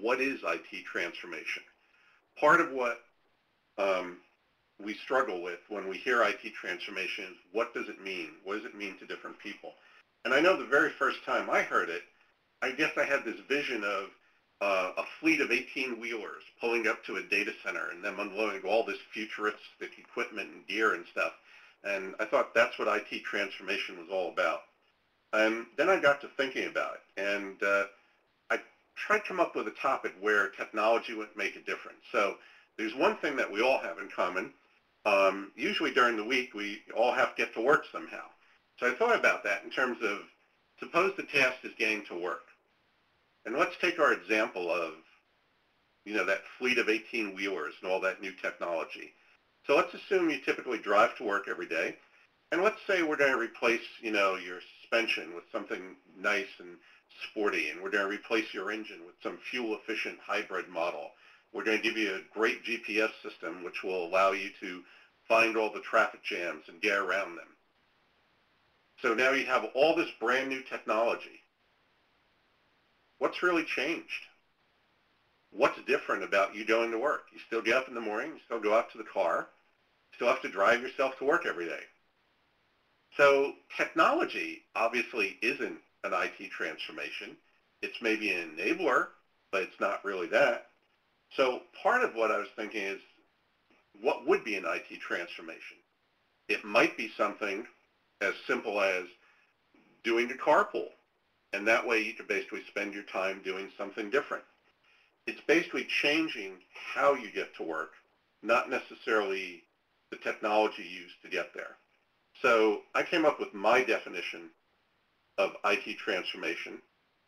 what is IT transformation? Part of what we struggle with when we hear IT transformation is, what does it mean? What does it mean to different people? And I know the very first time I heard it, I guess I had this vision of a fleet of 18-wheelers pulling up to a data center and them unloading all this futuristic equipment and gear and stuff. And I thought that's what IT transformation was all about. And then I got to thinking about it, and I tried to come up with a topic where technology would make a difference. So there's one thing that we all have in common. Usually during the week, we all have to get to work somehow. So I thought about that in terms of, suppose the task is getting to work. And let's take our example of, that fleet of 18-wheelers and all that new technology. So let's assume you typically drive to work every day. And let's say we're going to replace, your suspension with something nice and sporty, and we're going to replace your engine with some fuel-efficient hybrid model. We're going to give you a great GPS system which will allow you to find all the traffic jams and get around them. So now you have all this brand new technology. What's really changed? What's different about you going to work? You still get up in the morning, you still go out to the car, you still have to drive yourself to work every day. So technology obviously isn't an IT transformation. It's maybe an enabler, but it's not really that. So part of what I was thinking is, what would be an IT transformation? It might be something as simple as doing a carpool. And that way you can basically spend your time doing something different. It's basically changing how you get to work, not necessarily the technology used to get there. So I came up with my definition of IT transformation,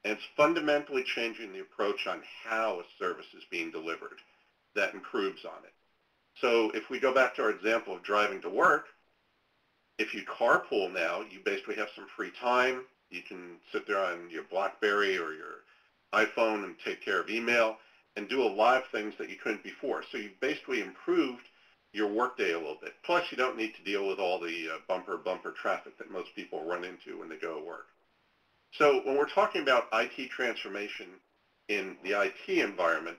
and it's fundamentally changing the approach on how a service is being delivered that improves on it. So if we go back to our example of driving to work, if you carpool now, you basically have some free time. You can sit there on your BlackBerry or your iPhone and take care of email and do a lot of things that you couldn't before. So you basically improved your workday a little bit. Plus, you don't need to deal with all the bumper traffic that most people run into when they go to work. So when we're talking about IT transformation in the IT environment,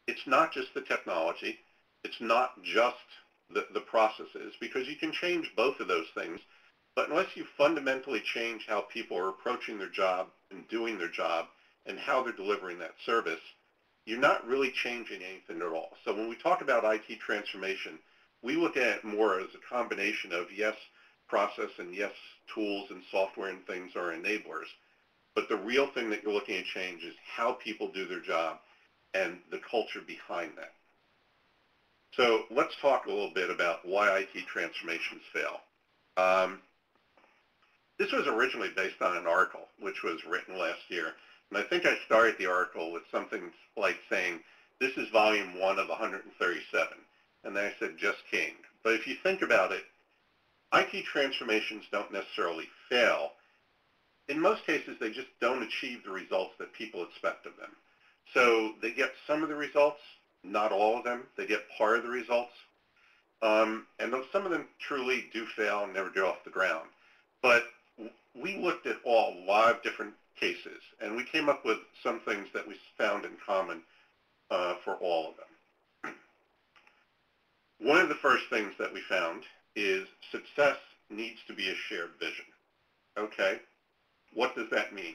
it's not just the technology. It's not just the processes, because you can change both of those things. But unless you fundamentally change how people are approaching their job and doing their job and how they're delivering that service, you're not really changing anything at all. So when we talk about IT transformation, we look at it more as a combination of, yes, process, and yes, tools and software and things are enablers. But the real thing that you're looking at change is how people do their job and the culture behind that. So let's talk a little bit about why IT transformations fail. This was originally based on an article which was written last year. And I think I started the article with something like saying, this is volume 1 of 137. And then I said, just King. But if you think about it, IT transformations don't necessarily fail. In most cases, they just don't achieve the results that people expect of them. So they get some of the results, not all of them. They get part of the results. And some of them truly do fail and never get off the ground. But we looked at a lot of different cases, and we came up with some things that we found in common for all of them. One of the first things that we found is success needs to be a shared vision. Okay, what does that mean?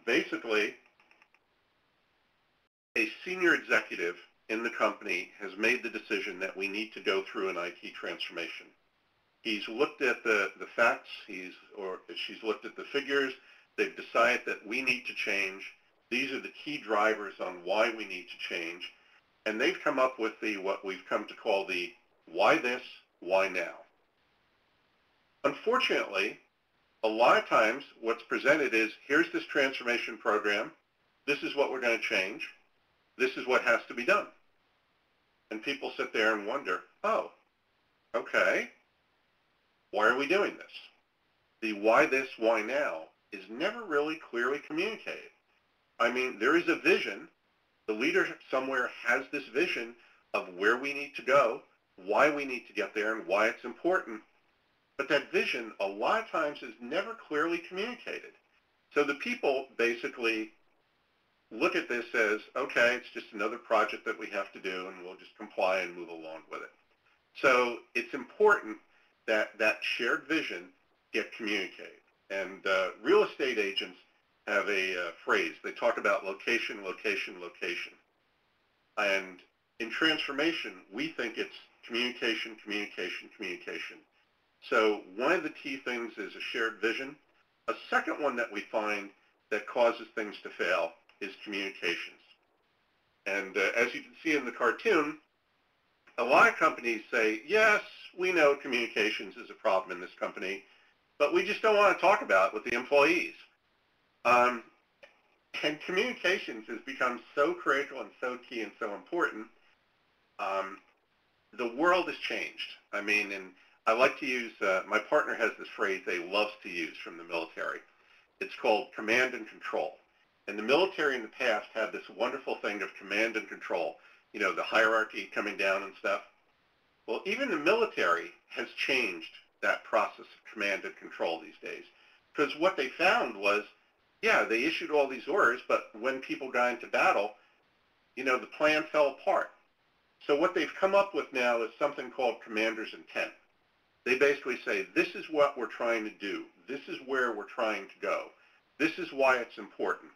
Basically, a senior executive in the company has made the decision that we need to go through an IT transformation. He's looked at the facts, she's looked at the figures. They've decided that we need to change. These are the key drivers on why we need to change. And they've come up with what we've come to call the why this, why now. Unfortunately, a lot of times what's presented is, here's this transformation program. This is what we're going to change. This is what has to be done. And people sit there and wonder, oh, okay. Why are we doing this? The why this, why now is never really clearly communicated. I mean, there is a vision. The leader somewhere has this vision of where we need to go, why we need to get there, and why it's important. But that vision, a lot of times, is never clearly communicated. So the people basically look at this as, okay, it's just another project that we have to do, and we'll just comply and move along with it. So it's important that that shared vision get communicated. And real estate agents have a phrase. They talk about location, location, location. And in transformation, we think it's communication, communication, communication. So one of the key things is a shared vision. A second one that we find that causes things to fail is communications. And as you can see in the cartoon, a lot of companies say, yes, we know communications is a problem in this company, but we just don't want to talk about it with the employees. And communications has become so critical and so key and so important. The world has changed. I mean, and I like to use, my partner has this phrase they loves to use from the military. It's called command and control. And the military in the past had this wonderful thing of command and control, you know, the hierarchy coming down and stuff. Well, even the military has changed that process of command and control these days. Because what they found was, yeah, they issued all these orders, but when people got into battle, you know, the plan fell apart. So what they've come up with now is something called commander's intent. They basically say, this is what we're trying to do. This is where we're trying to go. This is why it's important.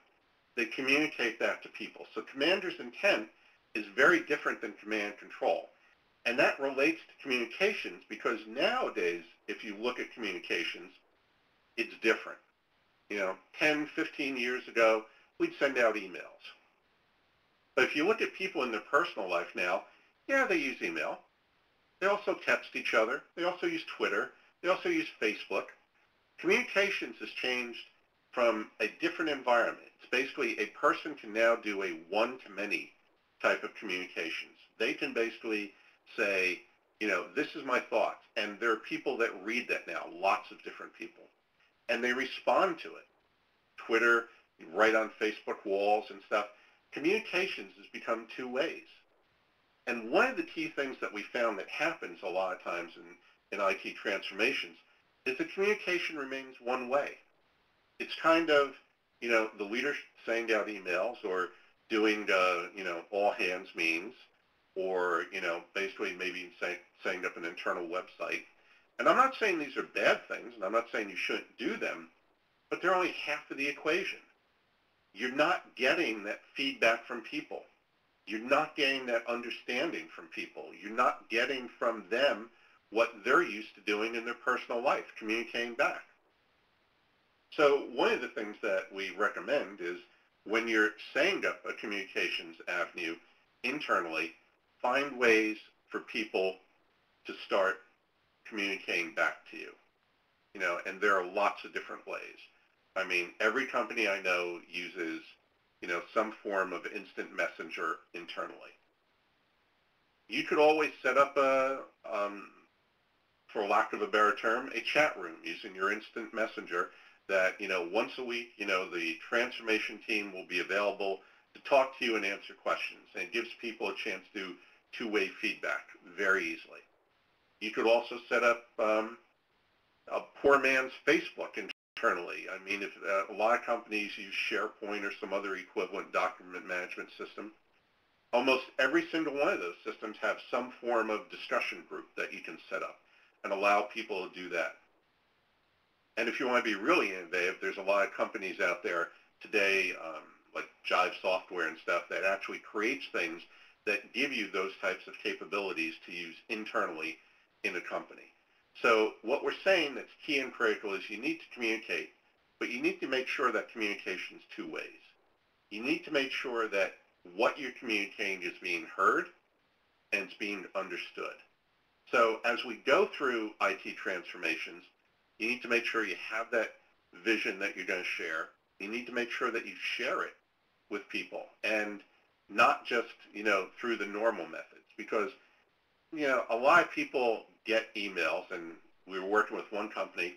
They communicate that to people. So commander's intent is very different than command control. And that relates to communications because nowadays, if you look at communications, it's different. You know, 10, 15 years ago, we'd send out emails. But if you look at people in their personal life now, yeah, they use email. They also text each other. They also use Twitter. They also use Facebook. Communications has changed from a different environment. It's basically a person can now do a one-to-many type of communications. They can basically say, you know, this is my thoughts. And there are people that read that now, lots of different people. And they respond to it. Twitter, right on Facebook walls and stuff. Communications has become two ways. And one of the key things that we found that happens a lot of times in IT transformations is that communication remains one way. It's kind of, you know, the leader sending out emails or doing, you know, all hands meetings or, you know, basically maybe setting up an internal website. And I'm not saying these are bad things, and I'm not saying you shouldn't do them, but they're only half of the equation. You're not getting that feedback from people. You're not getting that understanding from people. You're not getting from them what they're used to doing in their personal life, communicating back. So one of the things that we recommend is when you're setting up a communications avenue internally, find ways for people to start communicating back to you. You know, and there are lots of different ways. I mean, every company I know uses, you know, some form of instant messenger internally. You could always set up a, for lack of a better term, a chat room using your instant messenger that, you know, once a week, you know, the transformation team will be available to talk to you and answer questions. And it gives people a chance to do two-way feedback very easily. You could also set up a poor man's Facebook internally. I mean, if a lot of companies use SharePoint or some other equivalent document management system, almost every single one of those systems have some form of discussion group that you can set up and allow people to do that. And if you want to be really innovative, there's a lot of companies out there today, like Jive Software and stuff, that actually creates things that give you those types of capabilities to use internally in a company. So what we're saying that's key and critical is you need to communicate, but you need to make sure that communication is two ways. You need to make sure that what you're communicating is being heard and it's being understood. So as we go through IT transformations, you need to make sure you have that vision that you're going to share. You need to make sure that you share it with people and not just, you know, through the normal methods, because, you know, a lot of people get emails, and we were working with one company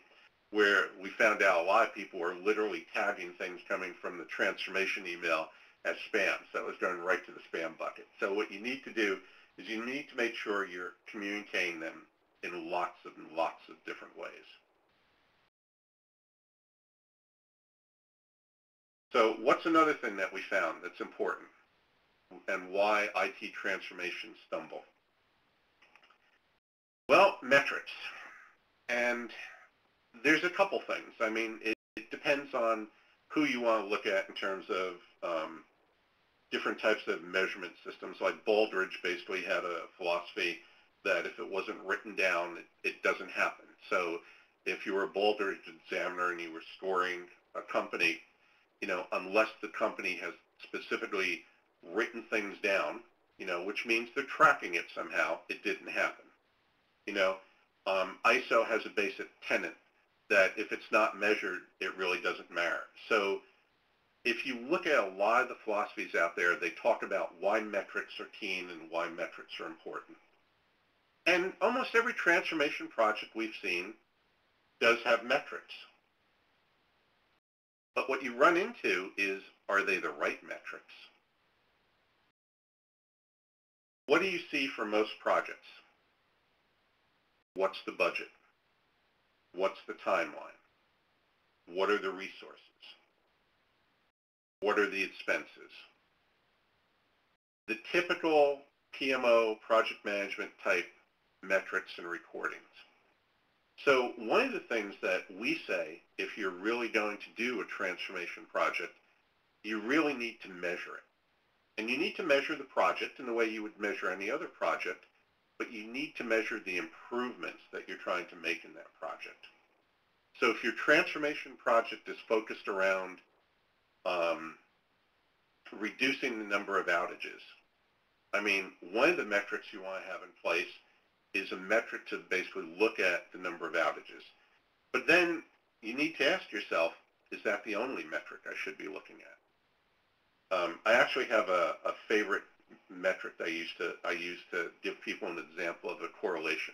where we found out a lot of people were literally tagging things coming from the transformation email as spam, so it was going right to the spam bucket. So what you need to do is you need to make sure you're communicating them in lots of different ways. So what's another thing that we found that's important and why IT transformations stumble? Well, metrics. And there's a couple things. I mean, it depends on who you want to look at in terms of different types of measurement systems. Like Baldrige basically had a philosophy that if it wasn't written down, it doesn't happen. So if you were a Baldrige examiner and you were scoring a company, unless the company has specifically written things down, which means they're tracking it somehow, it didn't happen. ISO has a basic tenet that if it's not measured, it really doesn't matter. So if you look at a lot of the philosophies out there, they talk about why metrics are keen and why metrics are important. And almost every transformation project we've seen does have metrics. But what you run into is, are they the right metrics? What do you see for most projects? What's the budget? What's the timeline? What are the resources? What are the expenses? The typical PMO project management type metrics and recordings. So one of the things that we say, if you're really going to do a transformation project, you really need to measure it. And you need to measure the project in the way you would measure any other project, but you need to measure the improvements that you're trying to make in that project. So if your transformation project is focused around reducing the number of outages, I mean, one of the metrics you want to have in place is a metric to basically look at the number of outages. But then you need to ask yourself, is that the only metric I should be looking at? I actually have a favorite metric I use to give people an example of a correlation.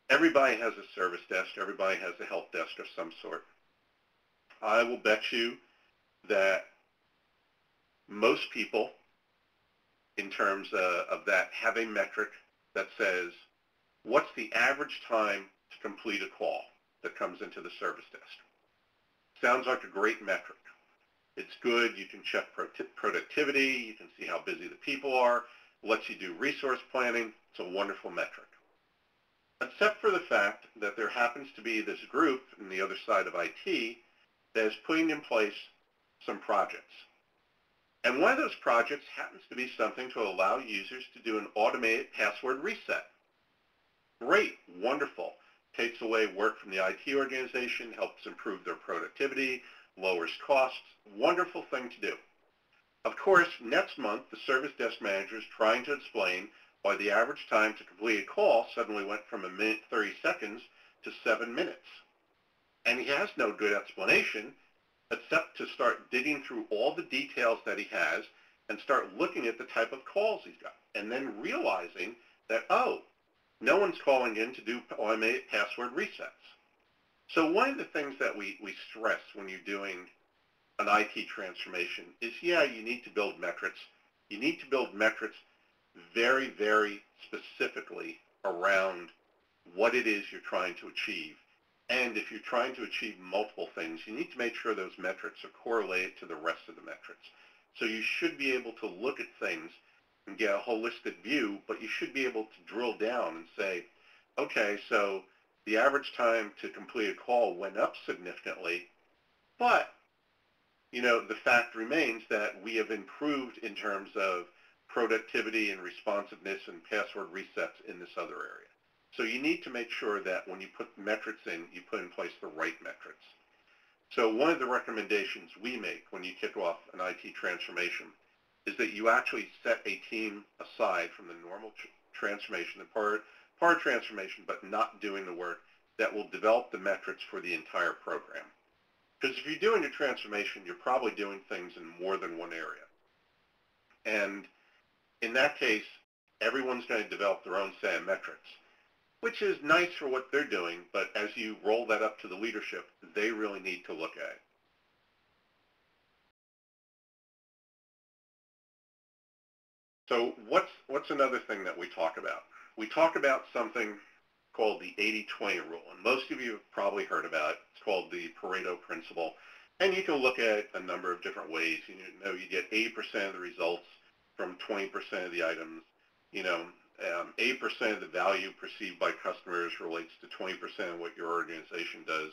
Everybody has a service desk. Everybody has a help desk of some sort. I will bet you that most people, in terms of that, have a metric that says, what's the average time to complete a call that comes into the service desk? Sounds like a great metric. It's good. You can check productivity. You can see how busy the people are. Lets you do resource planning. It's a wonderful metric. Except for the fact that there happens to be this group on the other side of IT that is putting in place some projects. And one of those projects happens to be something to allow users to do an automated password reset. Great, wonderful. Takes away work from the IT organization, helps improve their productivity, lowers costs. Wonderful thing to do. Of course, next month, the service desk manager is trying to explain why the average time to complete a call suddenly went from 1 minute 30 seconds to 7 minutes. And he has no good explanation except to start digging through all the details that he has and start looking at the type of calls he's got, and then realizing that, oh, no one's calling in to do automated password resets. So one of the things that we stress when you're doing an IT transformation is, yeah, you need to build metrics. You need to build metrics very, very specifically around what it is you're trying to achieve. And if you're trying to achieve multiple things, you need to make sure those metrics are correlated to the rest of the metrics. So you should be able to look at things and get a holistic view, but you should be able to drill down and say, okay, so the average time to complete a call went up significantly, but the fact remains that we have improved in terms of productivity and responsiveness and password resets in this other area. So you need to make sure that when you put metrics in, you put in place the right metrics. So one of the recommendations we make when you kick off an IT transformation is that you actually set a team aside from the normal transformation, the part transformation, but not doing the work, that will develop the metrics for the entire program. Because if you're doing a transformation, you're probably doing things in more than one area. And in that case, everyone's going to develop their own set of metrics, which is nice for what they're doing, but as you roll that up to the leadership, they really need to look at it. So what's another thing that we talk about? We talk about something called the 80-20 rule, and most of you have probably heard about it. It's called the Pareto principle, And you can look at a number of different ways. You know, you get 80% of the results from 20% of the items. You know, 8% of the value perceived by customers relates to 20% of what your organization does.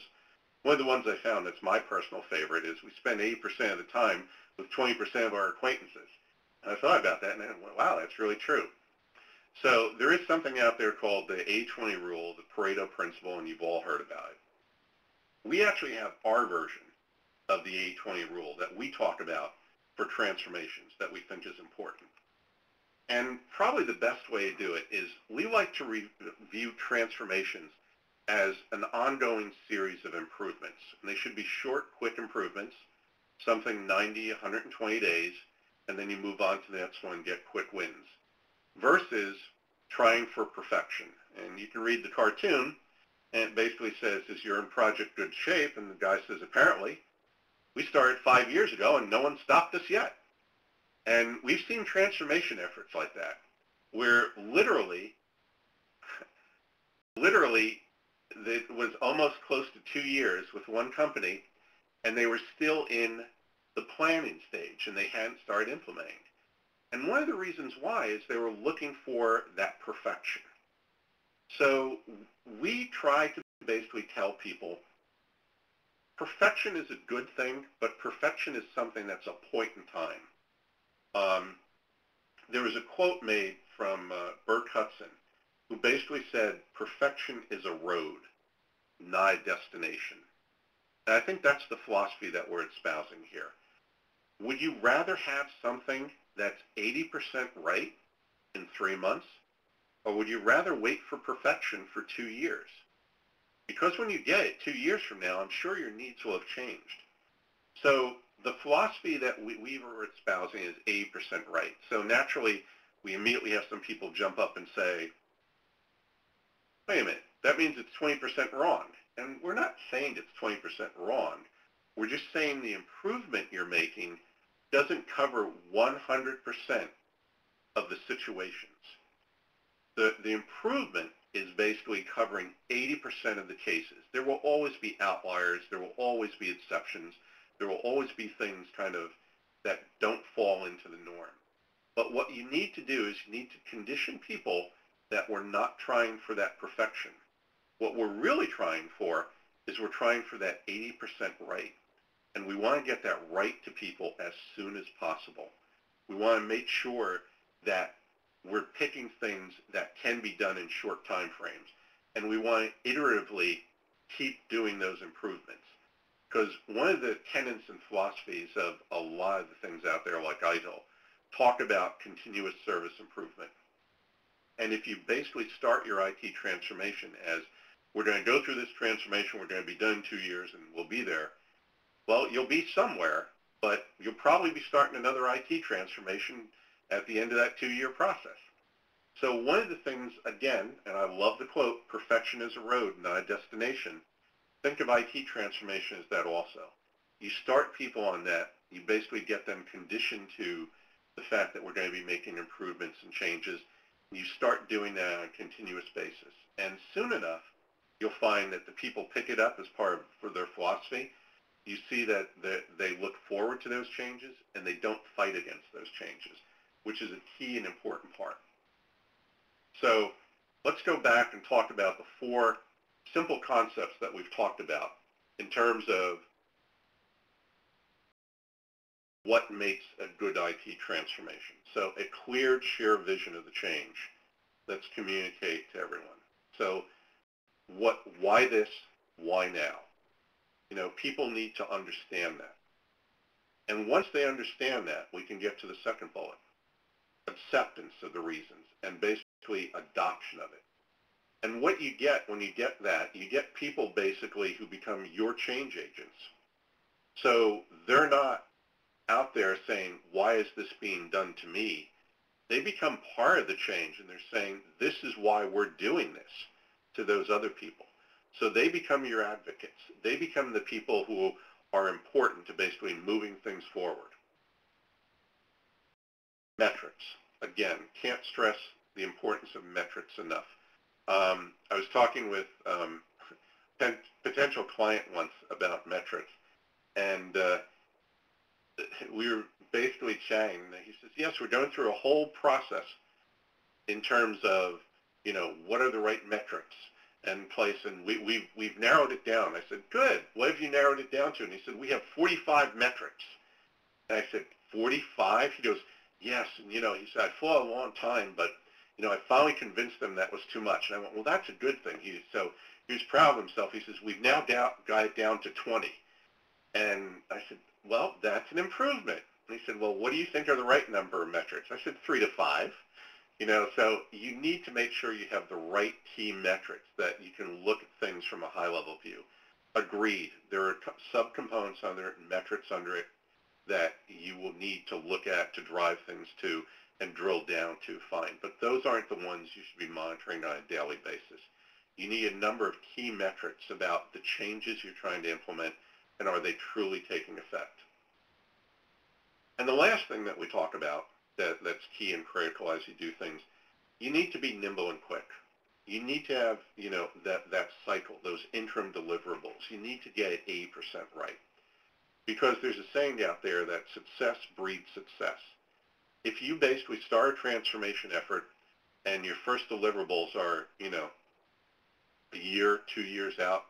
One of the ones I found that's my personal favorite is we spend 80% of the time with 20% of our acquaintances. And I thought about that and I went, wow, that's really true. So there is something out there called the 80-20 rule, the Pareto principle, and you've all heard about it. We actually have our version of the 80-20 rule that we talk about for transformations that we think is important. And probably the best way to do it is we like to review transformations as an ongoing series of improvements. And they should be short, quick improvements, something 90, 120 days, and then you move on to the next one and get quick wins, versus trying for perfection. And you can read the cartoon, and it basically says, is you're in project good shape? And the guy says, apparently. We started 5 years ago, and no one stopped us yet. And we've seen transformation efforts like that, where literally, it was almost close to 2 years with one company, and they were still in the planning stage, and they hadn't started implementing. And one of the reasons why is they were looking for that perfection. So we try to basically tell people, perfection is a good thing, but perfection is something that's a point in time. There was a quote made from Bert Hudson, who basically said, perfection is a road, not a destination. And I think that's the philosophy that we're espousing here. Would you rather have something that's 80% right in 3 months, or would you rather wait for perfection for 2 years? Because when you get it 2 years from now, I'm sure your needs will have changed. So the philosophy that we were espousing is 80% right. So naturally, we immediately have some people jump up and say, wait a minute, that means it's 20% wrong. And we're not saying it's 20% wrong. We're just saying the improvement you're making doesn't cover 100% of the situations. The improvement is basically covering 80% of the cases. There will always be outliers. There will always be exceptions. There will always be things kind of that don't fall into the norm. But what you need to do is you need to condition people that we're not trying for that perfection. What we're really trying for is we're trying for that 80% right. And we want to get that right to people as soon as possible. We want to make sure that we're picking things that can be done in short time frames. And we want to iteratively keep doing those improvements. Because one of the tenets and philosophies of a lot of the things out there like ITIL talk about continuous service improvement. And if you basically start your IT transformation as, we're going to go through this transformation, we're going to be done in 2 years, and we'll be there, well, you'll be somewhere, but you'll probably be starting another IT transformation at the end of that 2-year process. So one of the things, again, and I love the quote, perfection is a road, not a destination. Think of IT transformation as that also. You start people on that. You basically get them conditioned to the fact that we're going to be making improvements and changes. You start doing that on a continuous basis. And soon enough, you'll find that the people pick it up as part of for their philosophy. You see that they look forward to those changes and they don't fight against those changes, which is a key and important part. So let's go back and talk about the 4 simple concepts that we've talked about in terms of what makes a good IT transformation. So a clear, shared vision of the change. Let's communicate to everyone. So why this, why now? You know, people need to understand that. And once they understand that, we can get to the second bullet, acceptance of the reasons, and basically adoption of it. And what you get when you get that, you get people basically who become your change agents. So they're not out there saying, why is this being done to me? They become part of the change, and they're saying, this is why we're doing this to those other people. So they become your advocates. They become the people who are important to basically moving things forward. Metrics. Again, can't stress the importance of metrics enough. I was talking with a potential client once about metrics, And we were basically chatting. He says, yes, we're going through a whole process in terms of, what are the right metrics and place, and we've narrowed it down. I said, good. What have you narrowed it down to? And he said, we have 45 metrics. And I said, 45? He goes, yes. And, he said, I fought a long time, but, I finally convinced them that was too much. And I went, well, that's a good thing. So he was proud of himself. He says, we've now got it down to 20. And I said, well, that's an improvement. And he said, well, what do you think are the right number of metrics? I said, 3 to 5. So you need to make sure you have the right key metrics that you can look at things from a high-level view. Agreed. There are subcomponents under it and metrics under it that you will need to look at to drive things to and drill down to find. But those aren't the ones you should be monitoring on a daily basis. You need a number of key metrics about the changes you're trying to implement and are they truly taking effect. And the last thing that we talk about that's key and critical as you do things, you need to be nimble and quick. You need to have, that cycle, those interim deliverables. You need to get it 80% right. Because there's a saying out there that success breeds success. If you basically start a transformation effort and your first deliverables are, a year, 2 years out,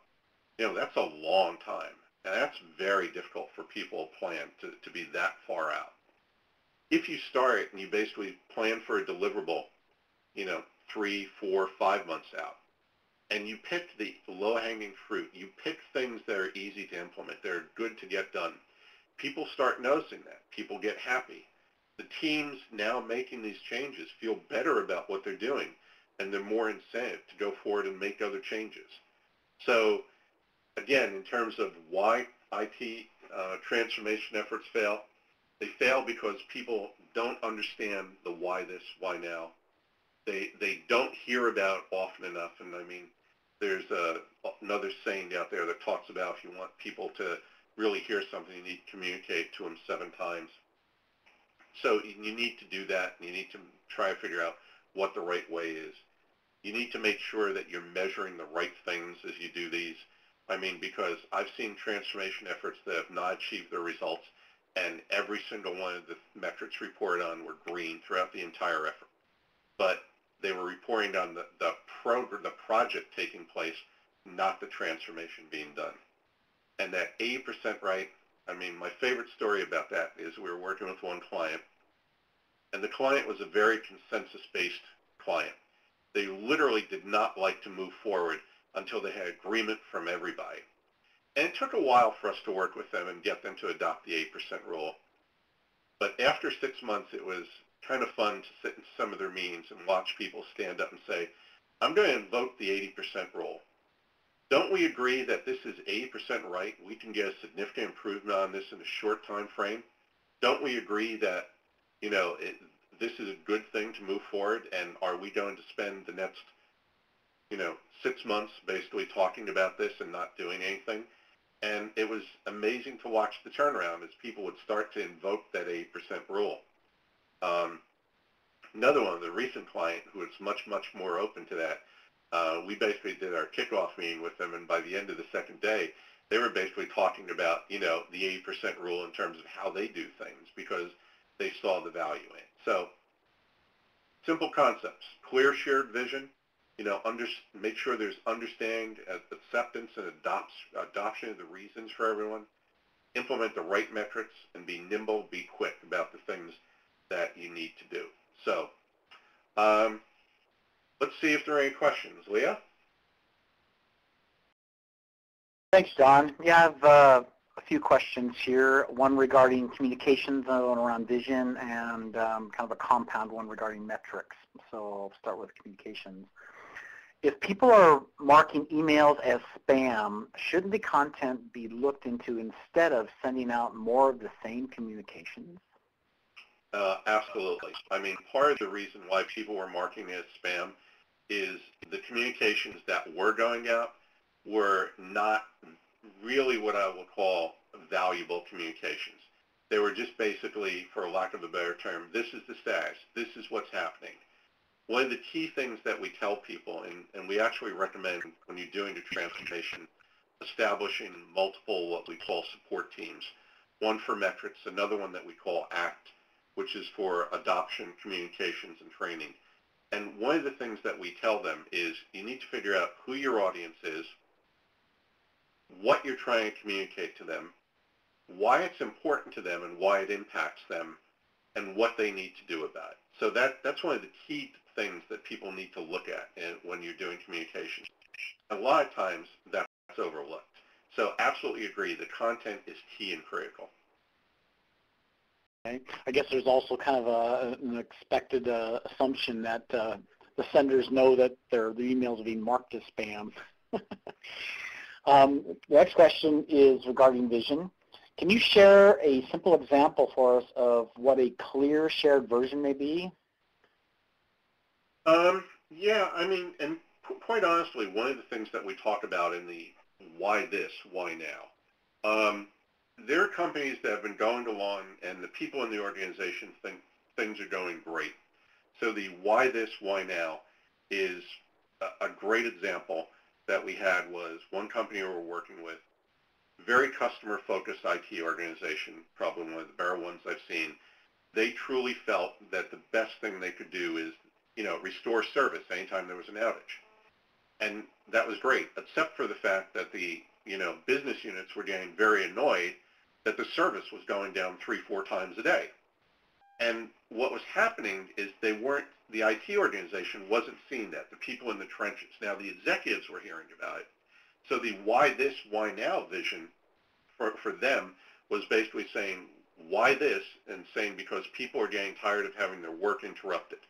that's a long time. And that's very difficult for people to plan to be that far out. If you start and you basically plan for a deliverable, 3, 4, 5 months out, and you pick the low-hanging fruit, you pick things that are easy to implement, that are good to get done, people start noticing that. People get happy. The teams now making these changes feel better about what they're doing, and they're more incentive to go forward and make other changes. So, again, in terms of why IT transformation efforts fail, they fail because people don't understand the why this, why now. They don't hear about often enough, and I mean, there's another saying out there that talks about if you want people to really hear something, you need to communicate to them 7 times. So you need to do that, and you need to try to figure out what the right way is. You need to make sure that you're measuring the right things as you do these. I mean, because I've seen transformation efforts that have not achieved their results, and every single one of the metrics reported on were green throughout the entire effort. But they were reporting on the project taking place, not the transformation being done. And that 80% right, I mean, my favorite story about that is we were working with one client, and the client was a very consensus-based client. They literally did not like to move forward until they had agreement from everybody. And it took a while for us to work with them and get them to adopt the 8% rule. But after 6 months, it was kind of fun to sit in some of their meetings and watch people stand up and say, I'm going to invoke the 80% rule. Don't we agree that this is 80% right? We can get a significant improvement on this in a short time frame. Don't we agree that, this is a good thing to move forward? And are we going to spend the next, 6 months basically talking about this and not doing anything? And it was amazing to watch the turnaround as people would start to invoke that 8% rule. Another one, the recent client, who is much, much more open to that, we basically did our kickoff meeting with them, and by the end of the second day, they were basically talking about, the 80% rule in terms of how they do things because they saw the value in it. So, simple concepts, clear shared vision, make sure there's understanding, acceptance, and adoption of the reasons for everyone. Implement the right metrics and be nimble, be quick about the things that you need to do. So, let's see if there are any questions. Leah? Thanks, Don. Yeah, I have a few questions here, one regarding communications, another one around vision, and kind of a compound one regarding metrics. So I'll start with communications. If people are marking emails as spam, shouldn't the content be looked into instead of sending out more of the same communications? Absolutely. I mean, part of the reason why people were marking it as spam is the communications that were going out were not really what I would call valuable communications. They were just basically, for lack of a better term, this is the status, this is what's happening. One of the key things that we tell people, and we actually recommend when you're doing a transformation, establishing multiple what we call support teams, one for metrics, another one that we call ACT, which is for adoption, communications, and training. And one of the things that we tell them is you need to figure out who your audience is, what you're trying to communicate to them, why it's important to them and why it impacts them, and what they need to do about it. So that's one of the key things that people need to look at when you're doing communication. A lot of times that's overlooked. So absolutely agree, the content is key and critical. Okay. I guess there's also kind of an expected assumption that the senders know that their emails are being marked as spam. The next question is regarding vision. Can you share a simple example for us of what a clear shared version may be? Yeah, I mean, and quite honestly, one of the things that we talk about in the why this, why now, there are companies that have been going along and the people in the organization think things are going great. So the why this, why now is a great example that we had was one company we were working with, very customer-focused IT organization, probably one of the better ones I've seen. They truly felt that the best thing they could do is, restore service anytime there was an outage. And that was great, except for the fact that the, business units were getting very annoyed that the service was going down 3-4 times a day. And what was happening is the IT organization wasn't seeing that, the people in the trenches. Now the executives were hearing about it. So the why this, why now vision for them was basically saying, why this, and saying because people are getting tired of having their work interrupted.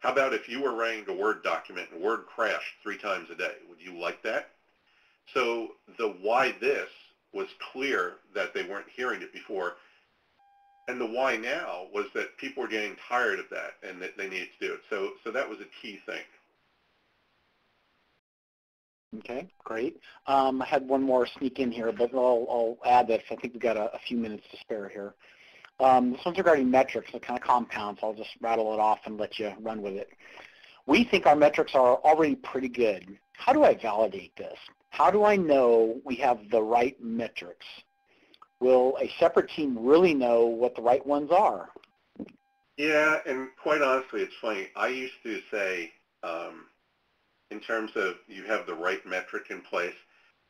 How about if you were writing a Word document and Word crashed 3 times a day? Would you like that? So the why this was clear that they weren't hearing it before. And the why now was that people were getting tired of that and that they needed to do it. So that was a key thing. Okay, great. I had one more sneak in here, but I'll add that I think we've got a few minutes to spare here. This one's regarding metrics, the kind of compounds. I'll just rattle it off and let you run with it. We think our metrics are already pretty good. How do I validate this? How do I know we have the right metrics? Will a separate team really know what the right ones are? Yeah, and quite honestly, it's funny. I used to say, in terms of you have the right metric in place,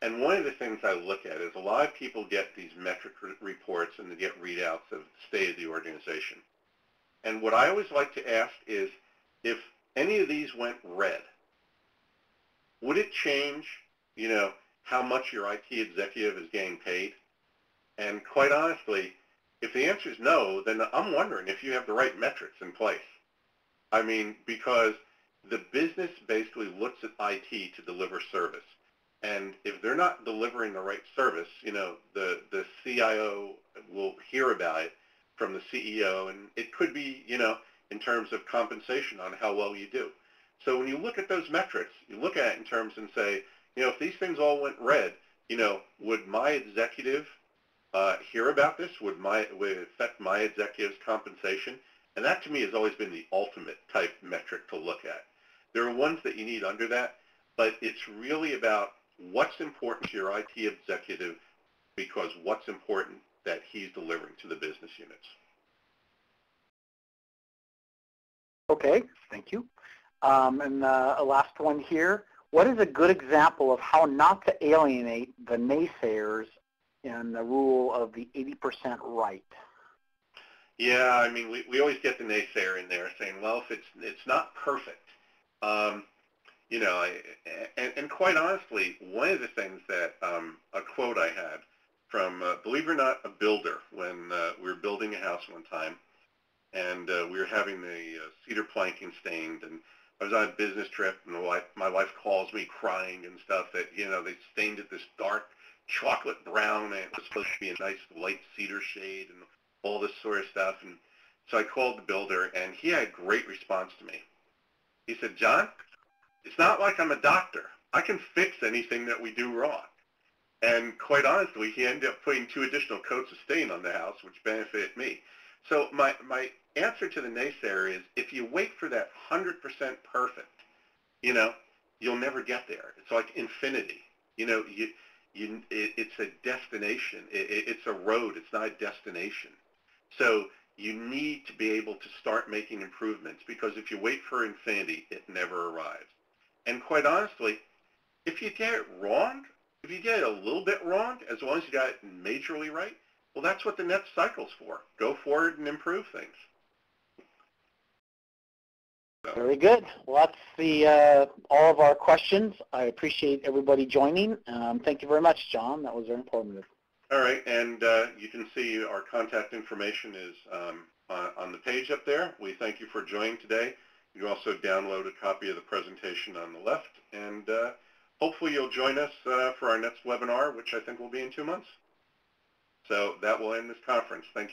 and one of the things I look at is a lot of people get these metric reports and they get readouts of the state of the organization. And what I always like to ask is, if any of these went red, would it change, how much your IT executive is getting paid? And quite honestly, if the answer is no, then I'm wondering if you have the right metrics in place. I mean, because the business basically looks at IT to deliver service. And if they're not delivering the right service, the CIO will hear about it from the CEO, and it could be, in terms of compensation on how well you do. So when you look at those metrics, you look at it in terms and say, if these things all went red, would my executive hear about this? Would it affect my executive's compensation? And that to me has always been the ultimate type metric to look at. There are ones that you need under that, but it's really about what's important to your IT executive because what's important that he's delivering to the business units. Okay, thank you. And a last one here. What is a good example of how not to alienate the naysayers in the rule of the 80% right? Yeah, I mean, we always get the naysayer in there saying, well, if it's not perfect, and quite honestly, one of the things that a quote I had from, believe it or not, a builder when we were building a house one time, and we were having the cedar planking stained, and I was on a business trip, and my wife calls me crying and stuff that, they stained it this dark chocolate brown, and it was supposed to be a nice light cedar shade and all this sort of stuff. And so I called the builder, and he had a great response to me. He said, John, it's not like I'm a doctor. I can fix anything that we do wrong. And quite honestly, he ended up putting 2 additional coats of stain on the house, which benefited me. So my answer to the naysayer is, if you wait for that 100% perfect, you'll never get there. It's like infinity. it's a destination. It's a road. It's not a destination. So you need to be able to start making improvements, because if you wait for infinity, it never arrives. And quite honestly, if you get it wrong, if you get it a little bit wrong, as long as you got it majorly right, well, that's what the next cycle's for. Go forward and improve things. So. Very good. Well, that's the all of our questions. I appreciate everybody joining. Thank you very much, John. That was very informative. All right, and you can see our contact information is on the page up there. We thank you for joining today. You also download a copy of the presentation on the left, and hopefully you'll join us for our next webinar, which I think will be in 2 months. So that will end this conference. Thank you.